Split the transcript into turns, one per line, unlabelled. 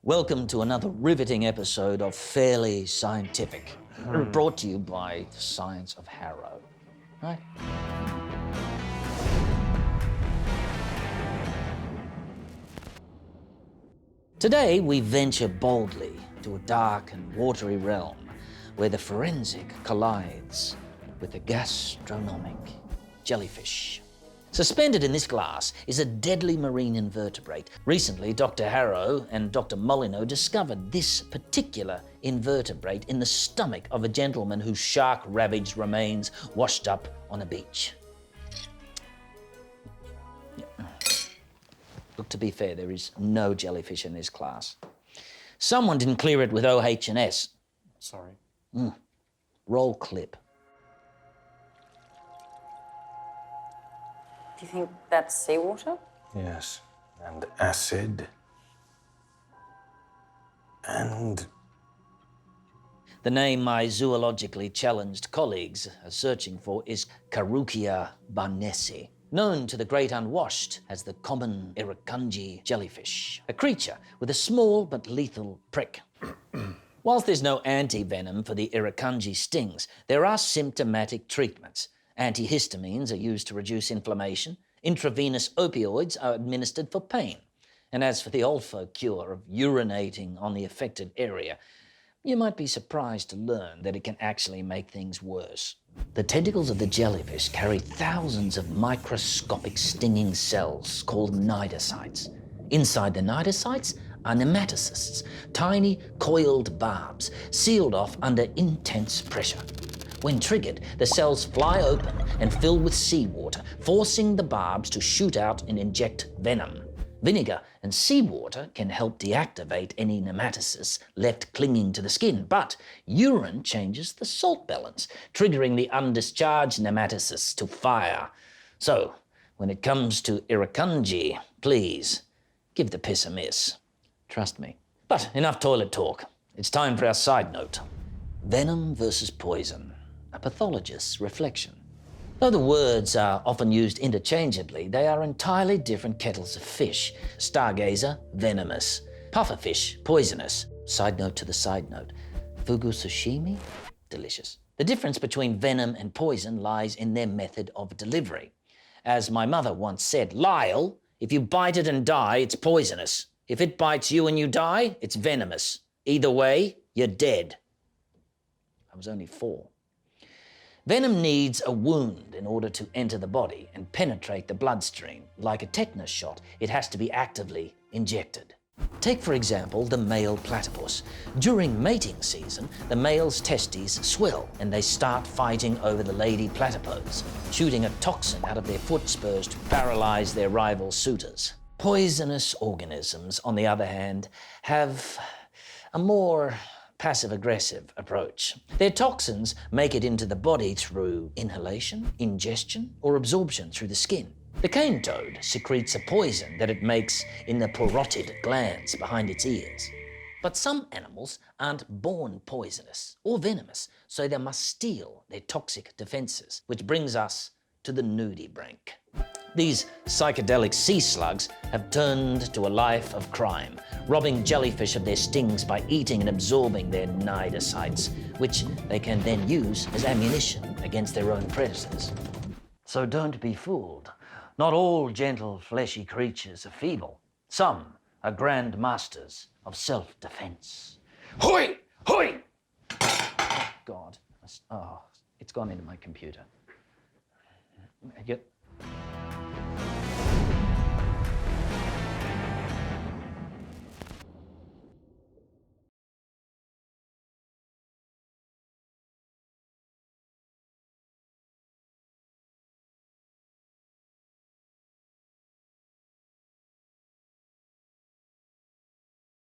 Welcome to another riveting episode of Fairly Scientific, brought to you by Science of Harrow. Right? Today we venture boldly to a dark and watery realm where the forensic collides with the gastronomic jellyfish. Suspended in this glass is a deadly marine invertebrate. Recently, Dr. Harrow and Dr. Molyneux discovered this particular invertebrate in the stomach of a gentleman whose shark-ravaged remains washed up on a beach. Look, to be fair, there is no jellyfish in this class. Someone didn't clear it with OH&S.
Sorry.
Roll clip.
Do you think that's seawater?
Yes, and acid. And
The name my zoologically challenged colleagues are searching for is Carukia barnesi, known to the great unwashed as the common Irukandji jellyfish, a creature with a small but lethal prick. Whilst there's no anti-venom for the Irukandji stings, there are symptomatic treatments. Antihistamines are used to reduce inflammation. Intravenous opioids are administered for pain. And as for the old folk cure of urinating on the affected area, you might be surprised to learn that it can actually make things worse. The tentacles of the jellyfish carry thousands of microscopic stinging cells called cnidocytes. Inside the cnidocytes are nematocysts, tiny coiled barbs sealed off under intense pressure. When triggered, the cells fly open and fill with seawater, forcing the barbs to shoot out and inject venom. Vinegar and seawater can help deactivate any nematocysts left clinging to the skin, but urine changes the salt balance, triggering the undischarged nematocysts to fire. So, when it comes to Irukandji, please, give the piss a miss. Trust me. But enough toilet talk. It's time for our side note. Venom versus poison. A pathologist's reflection. Though the words are often used interchangeably, they are entirely different kettles of fish. Stargazer, venomous. Pufferfish, poisonous. Side note to the side note. Fugu sashimi, delicious. The difference between venom and poison lies in their method of delivery. As my mother once said, Lyle, if you bite it and die, it's poisonous. If it bites you and you die, it's venomous. Either way, you're dead. I was only 4. Venom needs a wound in order to enter the body and penetrate the bloodstream. Like a tetanus shot, it has to be actively injected. Take, for example, the male platypus. During mating season, the male's testes swell and they start fighting over the lady platypus, shooting a toxin out of their foot spurs to paralyze their rival suitors. Poisonous organisms, on the other hand, have a more passive-aggressive approach. Their toxins make it into the body through inhalation, ingestion, or absorption through the skin. The cane toad secretes a poison that it makes in the parotid glands behind its ears. But some animals aren't born poisonous or venomous, so they must steal their toxic defenses, which brings us to the nudibranch. These psychedelic sea slugs have turned to a life of crime, robbing jellyfish of their stings by eating and absorbing their cnidocytes, which they can then use as ammunition against their own predators. So don't be fooled. Not all gentle, fleshy creatures are feeble. Some are grand masters of self-defense. Hoi! Hoi! Oh, God. Oh, it's gone into my computer.